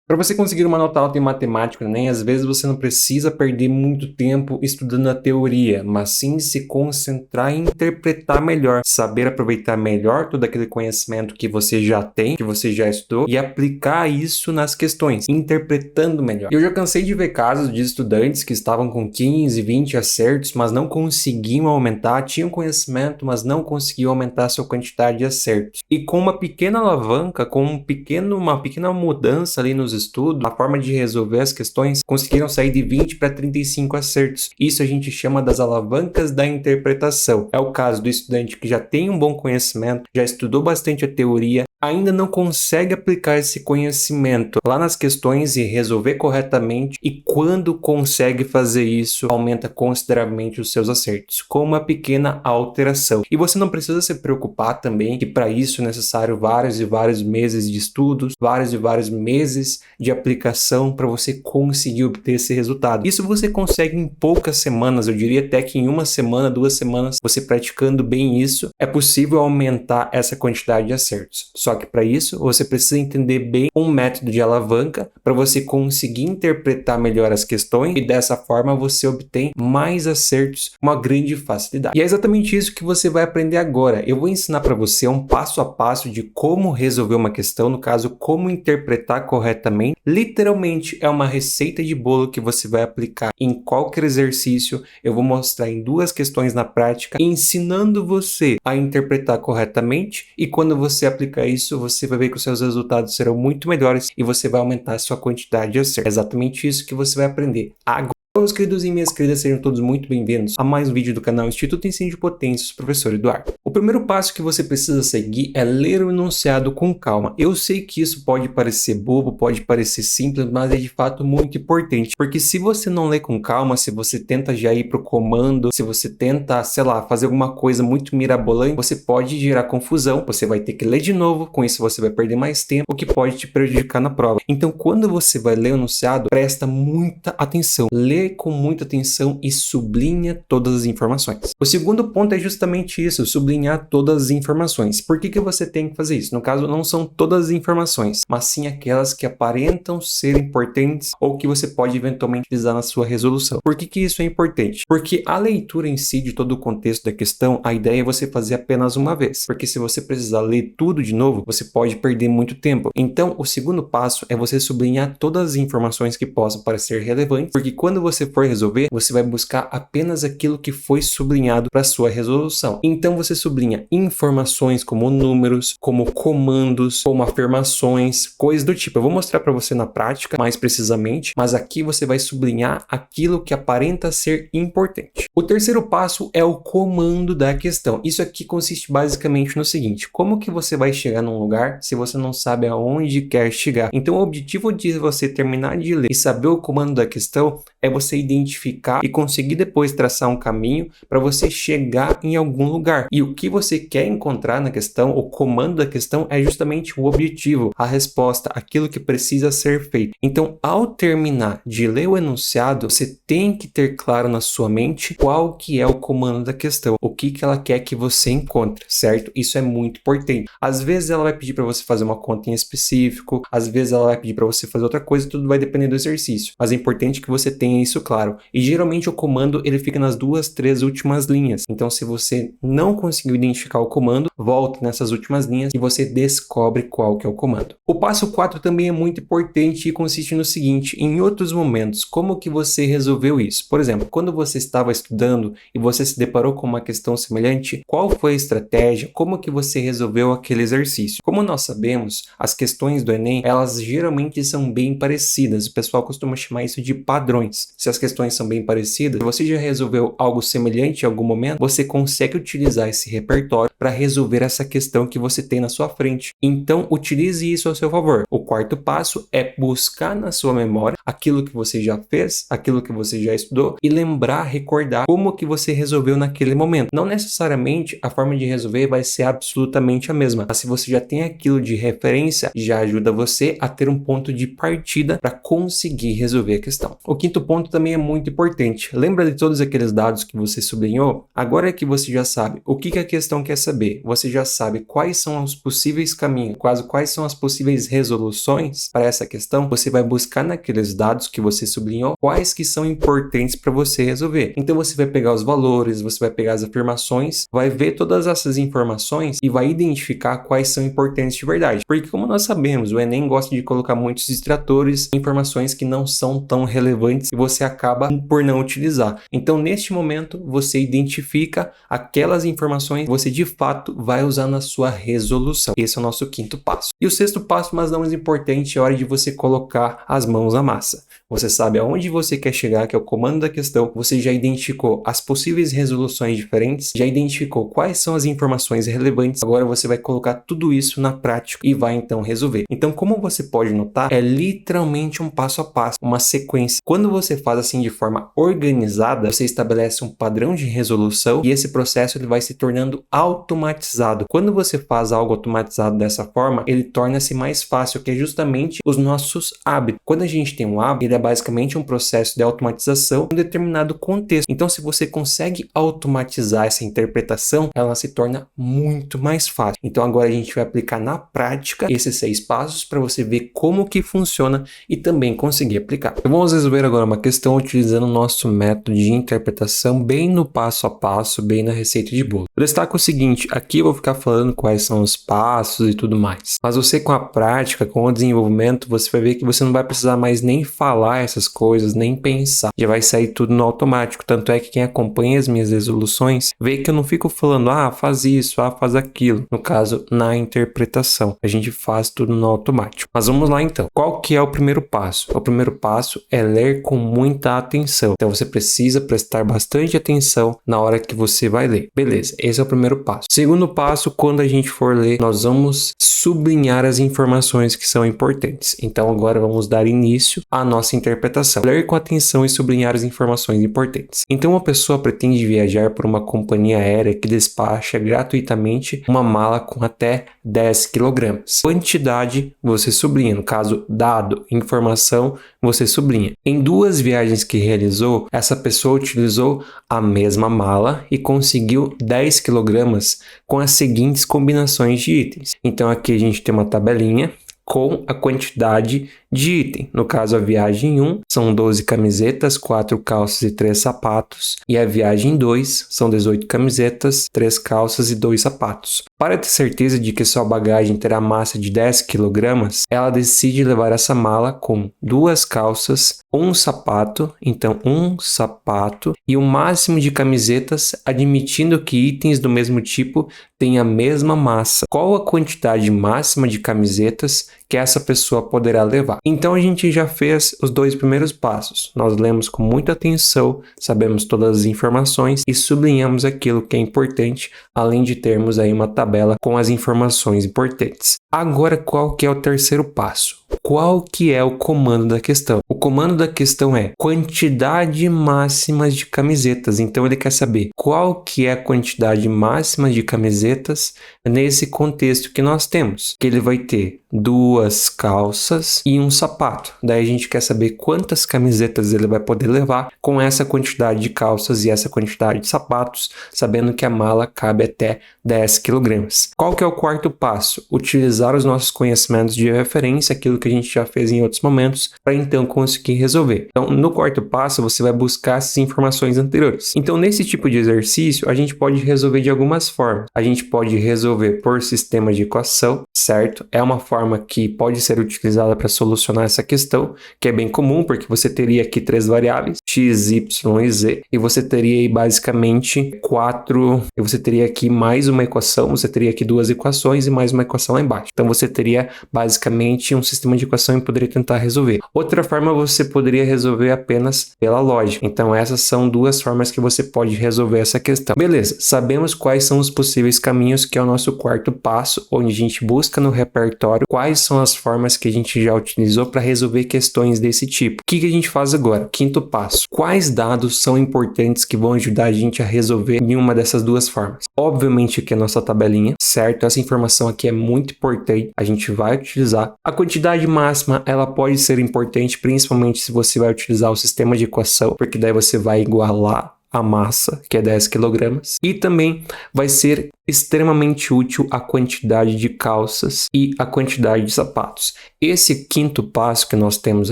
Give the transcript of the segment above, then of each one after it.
Para você conseguir uma nota alta em matemática no Enem, às vezes você não precisa perder muito tempo estudando a teoria, mas sim se concentrar em interpretar melhor, saber aproveitar melhor todo aquele conhecimento que você já tem, que você já estudou, e aplicar isso nas questões, interpretando melhor. Eu já cansei de ver casos de estudantes que estavam com 15, 20 acertos, mas não conseguiam aumentar, tinham conhecimento, mas não conseguiam aumentar a sua quantidade de acertos. E com uma pequena alavanca, com uma pequena mudança ali nos estudos, a forma de resolver as questões, conseguiram sair de 20 para 35 acertos. Isso a gente chama das alavancas da interpretação. É o caso do estudante que já tem um bom conhecimento, já estudou bastante a teoria, ainda não consegue aplicar esse conhecimento lá nas questões e resolver corretamente, e quando consegue fazer isso, aumenta consideravelmente os seus acertos, com uma pequena alteração. E você não precisa se preocupar também que para isso é necessário vários e vários meses de estudos, vários e vários meses de aplicação para você conseguir obter esse resultado. Isso você consegue em poucas semanas, eu diria até que em uma semana, 2 semanas, você praticando bem isso, é possível aumentar essa quantidade de acertos. Só que para isso, você precisa entender bem um método de alavanca para você conseguir interpretar melhor as questões e dessa forma você obtém mais acertos com uma grande facilidade. E é exatamente isso que você vai aprender agora. Eu vou ensinar para você um passo a passo de como resolver uma questão, no caso, como interpretar corretamente. Literalmente é uma receita de bolo que você vai aplicar em qualquer exercício. Eu vou mostrar em 2 questões na prática, ensinando você a interpretar corretamente, e quando você aplicar isso, você vai ver que os seus resultados serão muito melhores e você vai aumentar a sua quantidade de acertos. É exatamente isso que você vai aprender agora. Meus queridos e minhas queridas, sejam todos muito bem-vindos a mais um vídeo do canal Instituto Ensino de Potências, professor Eduardo. O primeiro passo que você precisa seguir é ler o enunciado com calma. Eu sei que isso pode parecer bobo, pode parecer simples, mas é de fato muito importante, porque se você não lê com calma, se você tenta já ir para o comando, se você tenta, sei lá, fazer alguma coisa muito mirabolante, você pode gerar confusão, você vai ter que ler de novo, com isso você vai perder mais tempo, o que pode te prejudicar na prova. Então, quando você vai ler o enunciado, presta muita atenção, lê com muita atenção e sublinha todas as informações. O segundo ponto é justamente isso, sublinhar todas as informações. Por que você tem que fazer isso? No caso, não são todas as informações, mas sim aquelas que aparentam ser importantes ou que você pode eventualmente utilizar na sua resolução. Por que isso é importante? Porque a leitura em si de todo o contexto da questão, a ideia é você fazer apenas uma vez. Porque se você precisar ler tudo de novo, você pode perder muito tempo. Então, o segundo passo é você sublinhar todas as informações que possam parecer relevantes, porque quando você for resolver, você vai buscar apenas aquilo que foi sublinhado para sua resolução. Então você sublinha informações como números, como comandos, como afirmações, coisas do tipo. Eu vou mostrar para você na prática mais precisamente, mas aqui você vai sublinhar aquilo que aparenta ser importante. O terceiro passo é o comando da questão. Isso aqui consiste basicamente no seguinte: como que você vai chegar num lugar se você não sabe aonde quer chegar? Então o objetivo de você terminar de ler e saber o comando da questão é você identificar e conseguir depois traçar um caminho para você chegar em algum lugar. E o que você quer encontrar na questão, o comando da questão, é justamente o objetivo, a resposta, aquilo que precisa ser feito. Então, ao terminar de ler o enunciado, você tem que ter claro na sua mente qual que é o comando da questão, o que ela quer que você encontre, certo? Isso é muito importante. Às vezes ela vai pedir para você fazer uma conta em específico, às vezes ela vai pedir para você fazer outra coisa, tudo vai depender do exercício. Mas é importante que você tenha isso claro. E geralmente o comando ele fica nas 2, 3 últimas linhas. Então, se você não conseguiu identificar o comando, volte nessas últimas linhas e você descobre qual que é o comando. O passo 4 também é muito importante e consiste no seguinte: em outros momentos, como que você resolveu isso? Por exemplo, quando você estava estudando e você se deparou com uma questão semelhante, qual foi a estratégia? Como que você resolveu aquele exercício? Como nós sabemos, as questões do Enem, elas geralmente são bem parecidas. O pessoal costuma chamar isso de padrões. Se as questões são bem parecidas, você já resolveu algo semelhante em algum momento, você consegue utilizar esse repertório para resolver essa questão que você tem na sua frente. Então, utilize isso ao seu favor. O quarto passo é buscar na sua memória aquilo que você já fez, aquilo que você já estudou e lembrar, recordar como que você resolveu naquele momento. Não necessariamente a forma de resolver vai ser absolutamente a mesma, mas se você já tem aquilo de referência, já ajuda você a ter um ponto de partida para conseguir resolver a questão. O quinto ponto também é muito importante. Lembra de todos aqueles dados que você sublinhou? Agora que você já sabe o que questão quer saber, você já sabe quais são os possíveis caminhos, quais são as possíveis resoluções para essa questão, você vai buscar naqueles dados que você sublinhou quais que são importantes para você resolver. Então você vai pegar os valores, você vai pegar as afirmações, vai ver todas essas informações e vai identificar quais são importantes de verdade. Porque como nós sabemos, o Enem gosta de colocar muitos distratores, informações que não são tão relevantes e você acaba por não utilizar. Então neste momento você identifica aquelas informações que você de fato vai usar na sua resolução. Esse é o nosso quinto passo. E o sexto passo, mas não menos importante, é a hora de você colocar as mãos na massa. Você sabe aonde você quer chegar, que é o comando da questão, você já identificou as possíveis resoluções diferentes, já identificou quais são as informações relevantes, agora você vai colocar tudo isso na prática e vai então resolver. Então, como você pode notar, é literalmente um passo a passo, uma sequência. Quando você faz assim de forma organizada, você estabelece um padrão de resolução e esse processo ele vai se tornando automatizado. Quando você faz algo automatizado dessa forma, ele torna-se mais fácil, que é justamente os nossos hábitos. Quando a gente tem um hábito, ele é basicamente um processo de automatização em um determinado contexto. Então, se você consegue automatizar essa interpretação, ela se torna muito mais fácil. Então, agora a gente vai aplicar na prática esses 6 passos para você ver como que funciona e também conseguir aplicar. Então, vamos resolver agora uma questão utilizando o nosso método de interpretação bem no passo a passo, bem na receita de bolo. Eu destaco o seguinte, aqui eu vou ficar falando quais são os passos e tudo mais. Mas você com a prática, com o desenvolvimento, você vai ver que você não vai precisar mais nem falar essas coisas, nem pensar. Já vai sair tudo no automático. Tanto é que quem acompanha as minhas resoluções vê que eu não fico falando, faz isso, faz aquilo. No caso, na interpretação. A gente faz tudo no automático. Mas vamos lá então. Qual que é o primeiro passo? O primeiro passo é ler com muita atenção. Então você precisa prestar bastante atenção na hora que você vai ler. Beleza, esse é o primeiro passo. Segundo passo, quando a gente for ler, nós vamos sublinhar as informações que são importantes. Então agora vamos dar início à nossa interpretação. Ler com atenção e sublinhar as informações importantes. Então uma pessoa pretende viajar por uma companhia aérea que despacha gratuitamente uma mala com até 10 kg. Quantidade, você sublinha. No caso, dado, informação, você sublinha. Em 2 viagens que realizou, essa pessoa utilizou a mesma mala e conseguiu 10 kg com as seguintes combinações de itens. Então aqui a gente tem uma tabelinha com a quantidade de item. No caso, a viagem 1 são 12 camisetas, 4 calças e 3 sapatos. E a viagem 2 são 18 camisetas, 3 calças e 2 sapatos. Para ter certeza de que sua bagagem terá massa de 10 kg, ela decide levar essa mala com 2 calças, 1 sapato, então 1 sapato e o máximo de camisetas, admitindo que itens do mesmo tipo têm a mesma massa. Qual a quantidade máxima de camisetas que essa pessoa poderá levar? Então a gente já fez os 2 primeiros passos. Nós lemos com muita atenção, sabemos todas as informações e sublinhamos aquilo que é importante, além de termos aí uma tabela com as informações importantes. Agora, qual que é o terceiro passo? Qual que é o comando da questão? O comando da questão é quantidade máxima de camisetas. Então ele quer saber qual que é a quantidade máxima de camisetas nesse contexto que nós temos. Que ele vai ter 2 calças e 1 sapato. Daí a gente quer saber quantas camisetas ele vai poder levar com essa quantidade de calças e essa quantidade de sapatos, sabendo que a mala cabe até 10 kg. Qual que é o quarto passo? Utilizar os nossos conhecimentos de referência, aquilo que a gente já fez em outros momentos, para então conseguir resolver. Então, no quarto passo, você vai buscar essas informações anteriores. Então, nesse tipo de exercício, a gente pode resolver de algumas formas. A gente pode resolver por sistema de equação, certo? É uma forma que pode ser utilizada para solucionar essa questão, que é bem comum, porque você teria aqui 3 variáveis, x, y e z, e você teria aí basicamente 4, e você teria aqui mais uma equação, você teria aqui 2 equações e mais uma equação lá embaixo. Então você teria basicamente um sistema de equação e poderia tentar resolver. Outra forma, você poderia resolver apenas pela lógica. Então essas são 2 formas que você pode resolver essa questão. Beleza, sabemos quais são os possíveis caminhos, que é o nosso quarto passo, onde a gente busca no repertório quais são as formas que a gente já utilizou para resolver questões desse tipo. O que a gente faz agora? Quinto passo. Quais dados são importantes que vão ajudar a gente a resolver em uma dessas 2 formas? Obviamente aqui é a nossa tabelinha, certo? Essa informação aqui é muito importante, a gente vai utilizar. A quantidade máxima, ela pode ser importante, principalmente se você vai utilizar o sistema de equação, porque daí você vai igualar a massa, que é 10 kg, e também vai ser extremamente útil a quantidade de calças e a quantidade de sapatos. Esse quinto passo que nós temos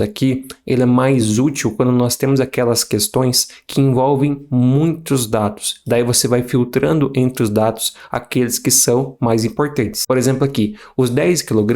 aqui, ele é mais útil quando nós temos aquelas questões que envolvem muitos dados. Daí você vai filtrando entre os dados aqueles que são mais importantes. Por exemplo aqui, os 10 kg,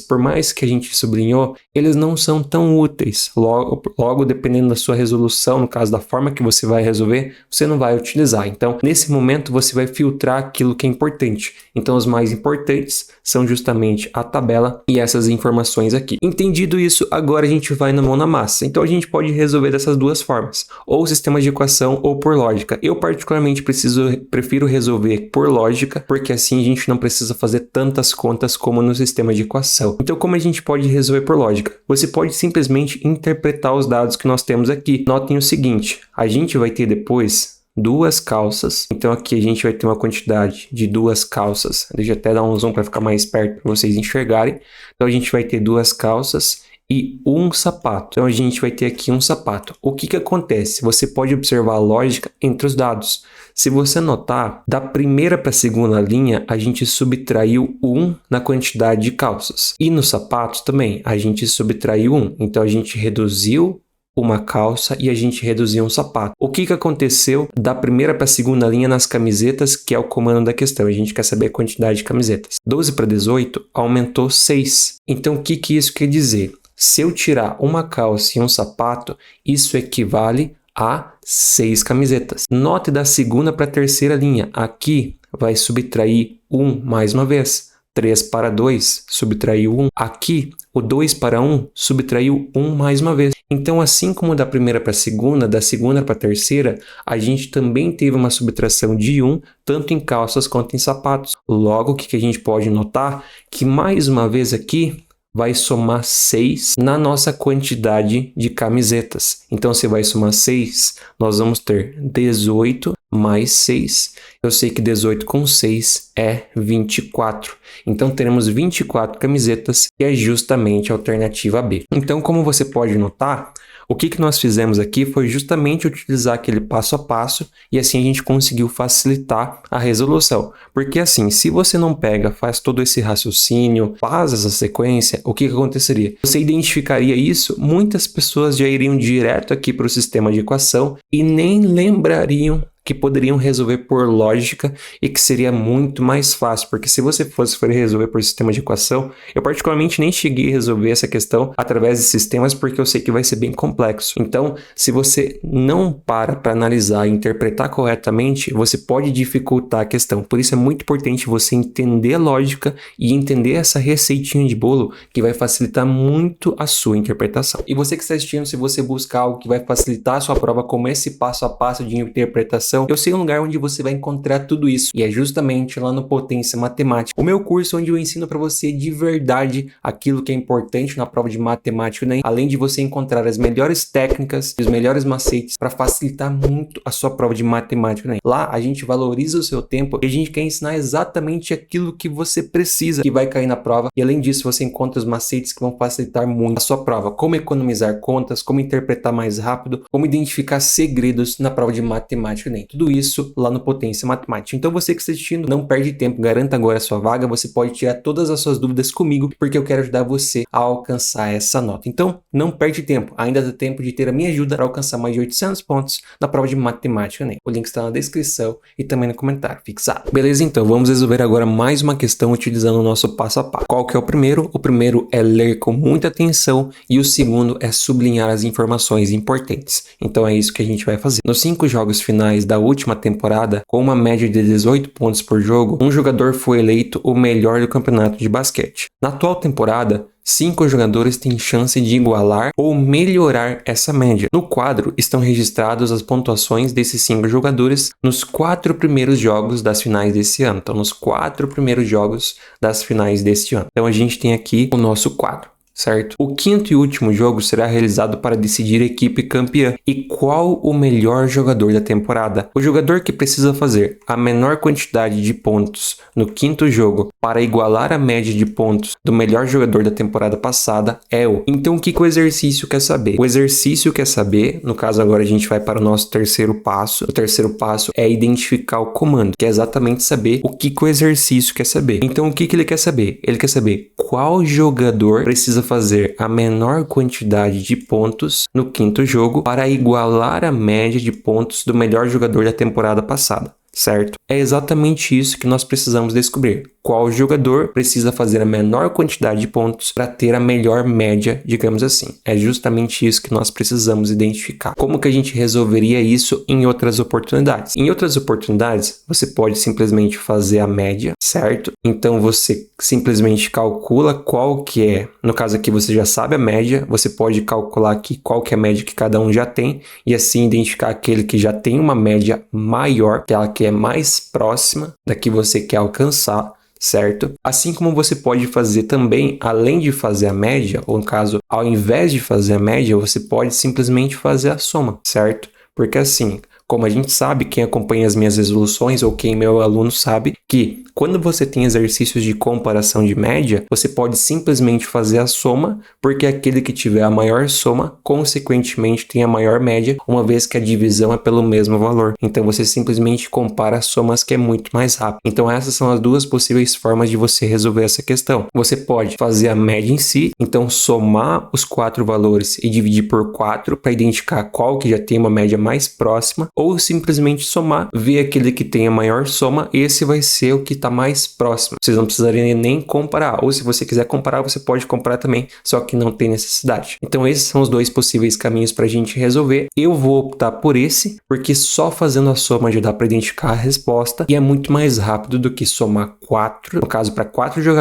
por mais que a gente sublinhou, eles não são tão úteis. Logo, dependendo da sua resolução, no caso da forma que você vai resolver, você não vai utilizar. Então, nesse momento, você vai filtrar aquilo que é importante. Então, os mais importantes são justamente a tabela e essas informações aqui. Entendido isso, agora a gente vai na mão na massa. Então, a gente pode resolver dessas duas formas, ou sistema de equação ou por lógica. Eu, particularmente, prefiro resolver por lógica, porque assim a gente não precisa fazer tantas contas como no sistema de equação. Então, como a gente pode resolver por lógica? Você pode simplesmente interpretar os dados que nós temos aqui. Notem o seguinte, a gente vai ter depois duas calças, então aqui a gente vai ter uma quantidade de duas calças, deixa eu até dar um zoom para ficar mais perto para vocês enxergarem. Então a gente vai ter duas calças e um sapato, então a gente vai ter aqui um sapato. O que acontece? Você pode observar a lógica entre os dados. Se você notar, da primeira para a segunda linha, a gente subtraiu 1 na quantidade de calças. E nos sapatos também, a gente subtraiu 1. Então, a gente reduziu uma calça e a gente reduziu um sapato. O que aconteceu da primeira para a segunda linha nas camisetas, que é o comando da questão? A gente quer saber a quantidade de camisetas. 12 para 18 aumentou 6. Então, o que isso quer dizer? Se eu tirar uma calça e um sapato, isso equivale a 6 camisetas. Note da segunda para a terceira linha. Aqui vai subtrair 1 mais uma vez. 3 para 2, subtraiu 1. Aqui, o 2 para 1, subtraiu 1 mais uma vez. Então, assim como da primeira para a segunda, da segunda para a terceira, a gente também teve uma subtração de 1, tanto em calças quanto em sapatos. Logo, o que a gente pode notar? Que mais uma vez aqui, vai somar 6 na nossa quantidade de camisetas. Então, se vai somar 6, nós vamos ter 18 mais 6. Eu sei que 18 com 6 é 24. Então, teremos 24 camisetas, que é justamente a alternativa B. Então, como você pode notar, o que nós fizemos aqui foi justamente utilizar aquele passo a passo e assim a gente conseguiu facilitar a resolução. Porque assim, se você não pega, faz todo esse raciocínio, faz essa sequência, o que aconteceria? Você identificaria isso, muitas pessoas já iriam direto aqui para o sistema de equação e nem lembrariam que poderiam resolver por lógica e que seria muito mais fácil, porque se você for resolver por sistema de equação, eu particularmente nem cheguei a resolver essa questão através de sistemas porque eu sei que vai ser bem complexo. Então, se você não para analisar e interpretar corretamente, você pode dificultar a questão. Por isso é muito importante você entender a lógica e entender essa receitinha de bolo que vai facilitar muito a sua interpretação. E você que está assistindo, se você buscar algo que vai facilitar a sua prova, como esse passo a passo de interpretação, eu sei um lugar onde você vai encontrar tudo isso, e é justamente lá no Potência Matemática, o meu curso onde eu ensino para você de verdade aquilo que é importante na prova de matemática, né? Além de você encontrar as melhores técnicas e os melhores macetes para facilitar muito a sua prova de matemática, né? Lá a gente valoriza o seu tempo e a gente quer ensinar exatamente aquilo que você precisa, que vai cair na prova, e além disso você encontra os macetes que vão facilitar muito a sua prova, como economizar contas, como interpretar mais rápido, como identificar segredos na prova de matemática, né? Tudo isso lá no Potência Matemática. Então você que está assistindo, não perde tempo, garanta agora a sua vaga, você pode tirar todas as suas dúvidas comigo, porque eu quero ajudar você a alcançar essa nota. Então não perde tempo, ainda dá tempo de ter a minha ajuda para alcançar mais de 800 pontos na prova de matemática, né? O link está na descrição e também no comentário fixado. Beleza? Então vamos resolver agora mais uma questão utilizando o nosso passo a passo. Qual que é o primeiro? O primeiro é ler com muita atenção e o segundo é sublinhar as informações importantes. Então é isso que a gente vai fazer. Nos 5 jogos finais da última temporada, com uma média de 18 pontos por jogo, um jogador foi eleito o melhor do campeonato de basquete. Na atual temporada, 5 jogadores têm chance de igualar ou melhorar essa média. No quadro estão registradas as pontuações desses 5 jogadores nos 4 primeiros jogos das finais desse ano. Então, nos 4 primeiros jogos das finais deste ano. Então, a gente tem aqui o nosso quadro. certo? O quinto e último jogo será realizado para decidir a equipe campeã. E qual o melhor jogador da temporada? O jogador que precisa fazer a menor quantidade de pontos no quinto jogo para igualar a média de pontos do melhor jogador da temporada passada é o... Então o que o exercício quer saber? O exercício quer saber, no caso agora a gente vai para o nosso terceiro passo. O terceiro passo é identificar o comando, que é exatamente saber o que o exercício quer saber. Então o que ele quer saber? Ele quer saber qual jogador precisa fazer a menor quantidade de pontos no quinto jogo para igualar a média de pontos do melhor jogador da temporada passada, certo? É exatamente isso que nós precisamos descobrir. Qual jogador precisa fazer a menor quantidade de pontos para ter a melhor média, digamos assim. É justamente isso que nós precisamos identificar. Como que a gente resolveria isso em outras oportunidades? Em outras oportunidades, você pode simplesmente fazer a média, certo? Então você simplesmente calcula qual que é, no caso aqui você já sabe a média, você pode calcular aqui qual que é a média que cada um já tem e assim identificar aquele que já tem uma média maior, aquela que é mais próxima da que você quer alcançar, certo? Assim como você pode fazer também, além de fazer a média, ou no caso, ao invés de fazer a média, você pode simplesmente fazer a soma, certo? Porque assim, como a gente sabe, quem acompanha as minhas resoluções ou quem é meu aluno sabe que quando você tem exercícios de comparação de média, você pode simplesmente fazer a soma, porque aquele que tiver a maior soma, consequentemente tem a maior média, uma vez que a divisão é pelo mesmo valor. Então você simplesmente compara as somas, que é muito mais rápido. Então essas são as duas possíveis formas de você resolver essa questão. Você pode fazer a média em si, então somar os 4 valores e dividir por 4 para identificar qual que já tem uma média mais próxima, ou simplesmente somar, ver aquele que tem a maior soma, esse vai ser o que está mais próximo. Vocês não precisariam nem comparar, ou se você quiser comparar, você pode comparar também, só que não tem necessidade. Então esses são os dois possíveis caminhos para a gente resolver. Eu vou optar por esse, porque só fazendo a soma já dá para identificar a resposta e é muito mais rápido do que somar 4, no caso para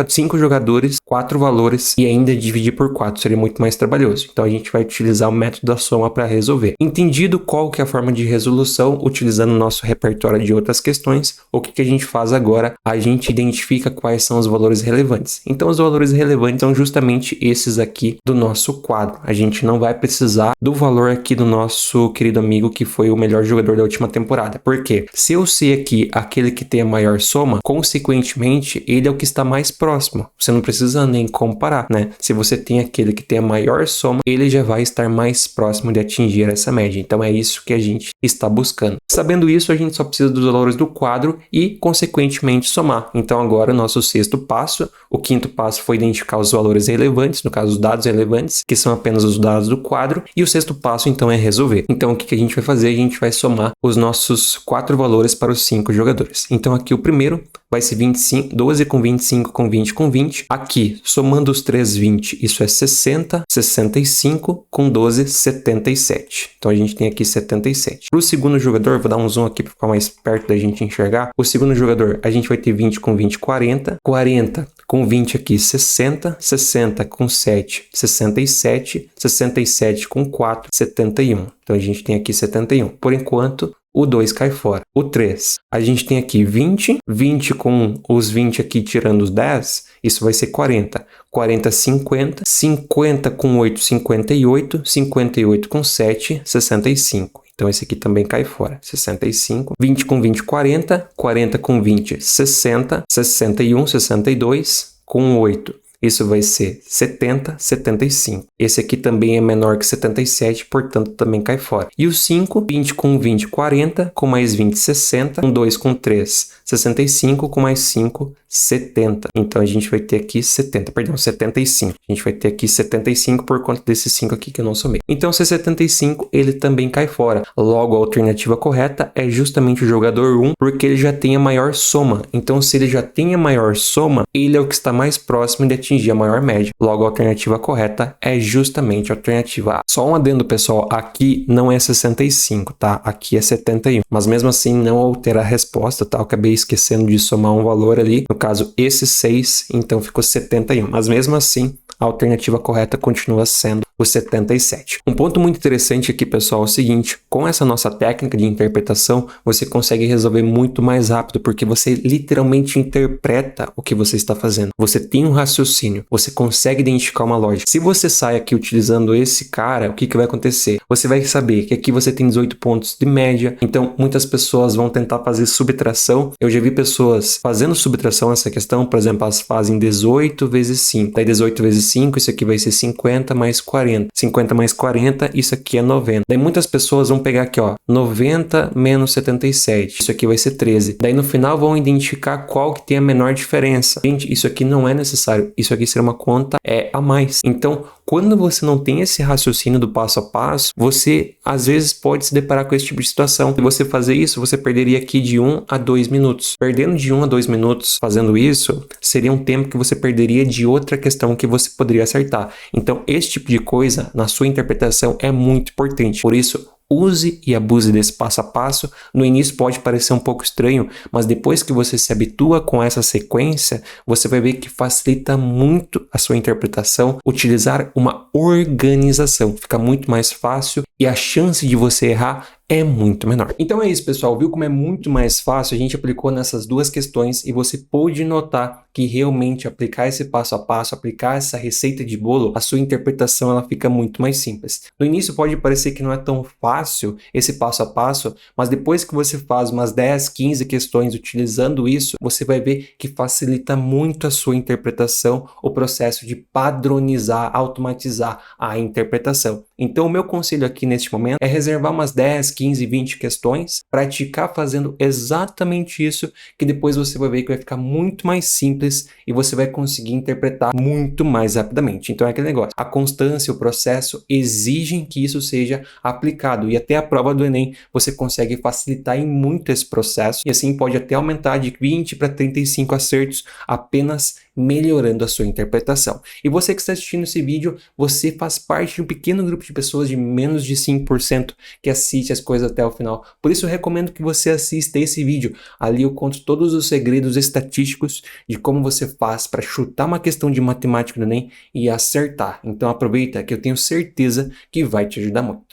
5 jogadores, 4 valores e ainda dividir por 4, seria muito mais trabalhoso. Então a gente vai utilizar o método da soma para resolver. Entendido qual que é a forma de resolução, utilizando o nosso repertório de outras questões, o que a gente faz agora? A gente identifica quais são os valores relevantes. Então os valores relevantes são justamente esses aqui do nosso quadro. A gente não vai precisar do valor aqui do nosso querido amigo que foi o melhor jogador da última temporada. Por quê? Se eu sei aqui aquele que tem a maior soma, consequentemente ele é o que está mais próximo. Você não precisa nem comparar, né? Se você tem aquele que tem a maior soma, ele já vai estar mais próximo de atingir essa média. Então é isso que a gente está buscando. Sabendo isso, a gente só precisa dos valores do quadro e, consequentemente, somar. Então agora o nosso sexto passo, o quinto passo foi identificar os valores relevantes, no caso os dados relevantes, que são apenas os dados do quadro, e o sexto passo então é resolver. Então o que a gente vai fazer? A gente vai somar os nossos 4 valores para os 5 jogadores. Então aqui o primeiro vai ser 25, 12 com 25 com 20 com 20. Aqui, somando os 3, 20, isso é 60, 65 com 12, 77. Então a gente tem aqui 77. Para o segundo jogador, vou dar um zoom aqui para ficar mais perto da gente enxergar. O segundo jogador, a gente vai ter 20 com 20, 40. 40 com 20 aqui, 60. 60 com 7, 67. 67 com 4, 71. Então a gente tem aqui 71. Por enquanto, o 2 cai fora. O 3, a gente tem aqui 20. 20 com os 20 aqui tirando os 10, isso vai ser 40. 40, 50. 50 com 8, 58. 58 com 7, 65. Então esse aqui também cai fora, 65. 20 com 20, 40. 40 com 20, 60. 61, 62 com 8. Isso vai ser 70, 75. Esse aqui também é menor que 77, portanto também cai fora. E o 5, 20 com 20, 40, com mais 20, 60, com 2 com 3, 65, com mais 5, 70. Então a gente vai ter aqui 75. A gente vai ter aqui 75 por conta desses 5 aqui que eu não somei. Então se é 75, ele também cai fora. Logo, a alternativa correta é justamente o jogador 1, porque ele já tem a maior soma. Então se ele já tem a maior soma, ele é o que está mais próximo de atingir a maior média. Logo, a alternativa correta é justamente a alternativa A. Só um adendo, pessoal, aqui não é 65, tá? Aqui é 71. Mas mesmo assim não altera a resposta, tá? Eu acabei esquecendo de somar um valor ali. No caso, esse 6, então ficou 71. Mas mesmo assim, a alternativa correta continua sendo o 77. Um ponto muito interessante aqui, pessoal, é o seguinte: com essa nossa técnica de interpretação, você consegue resolver muito mais rápido, porque você literalmente interpreta o que você está fazendo. Você tem um raciocínio, você consegue identificar uma lógica. Se você sai aqui utilizando esse cara, o que vai acontecer? Você vai saber que aqui você tem 18 pontos de média, então muitas pessoas vão tentar fazer subtração. Eu já vi pessoas fazendo subtração nessa questão, por exemplo, elas fazem 18 vezes 5. Daí 18 vezes 5, isso aqui vai ser 50 mais 40. 50 mais 40, isso aqui é 90. Daí muitas pessoas vão pegar aqui, ó, 90 menos 77. Isso aqui vai ser 13. Daí no final vão identificar qual que tem a menor diferença. Gente, isso aqui não é necessário. Isso aqui será uma conta a mais. Então, quando você não tem esse raciocínio do passo a passo, você às vezes pode se deparar com esse tipo de situação. Se você fazer isso, você perderia aqui de 1 a 2 minutos. Perdendo de 1 a 2 minutos fazendo isso, seria um tempo que você perderia de outra questão que você poderia acertar. Então, esse tipo de coisa na sua interpretação é muito importante. Por isso, use e abuse desse passo a passo. No início pode parecer um pouco estranho, mas depois que você se habitua com essa sequência, você vai ver que facilita muito a sua interpretação. Utilizar uma organização fica muito mais fácil e a chance de você errar é muito menor. Então é isso, pessoal. Viu como é muito mais fácil? A gente aplicou nessas duas questões e você pôde notar que realmente aplicar esse passo a passo, aplicar essa receita de bolo, a sua interpretação ela fica muito mais simples. No início pode parecer que não é tão fácil esse passo a passo, mas depois que você faz umas 10, 15 questões utilizando isso, você vai ver que facilita muito a sua interpretação, o processo de padronizar, automatizar a interpretação. Então o meu conselho aqui neste momento é reservar umas 10, 15, 20 questões, praticar fazendo exatamente isso, que depois você vai ver que vai ficar muito mais simples e você vai conseguir interpretar muito mais rapidamente. Então é aquele negócio, a constância, o processo exigem que isso seja aplicado, e até a prova do Enem você consegue facilitar em muito esse processo, e assim pode até aumentar de 20 para 35 acertos apenas melhorando a sua interpretação. E você que está assistindo esse vídeo, você faz parte de um pequeno grupo de pessoas de menos de 5% que assiste as coisas até o final. Por isso eu recomendo que você assista esse vídeo. Ali eu conto todos os segredos estatísticos de como você faz para chutar uma questão de matemática do Enem e acertar. Então aproveita que eu tenho certeza que vai te ajudar muito.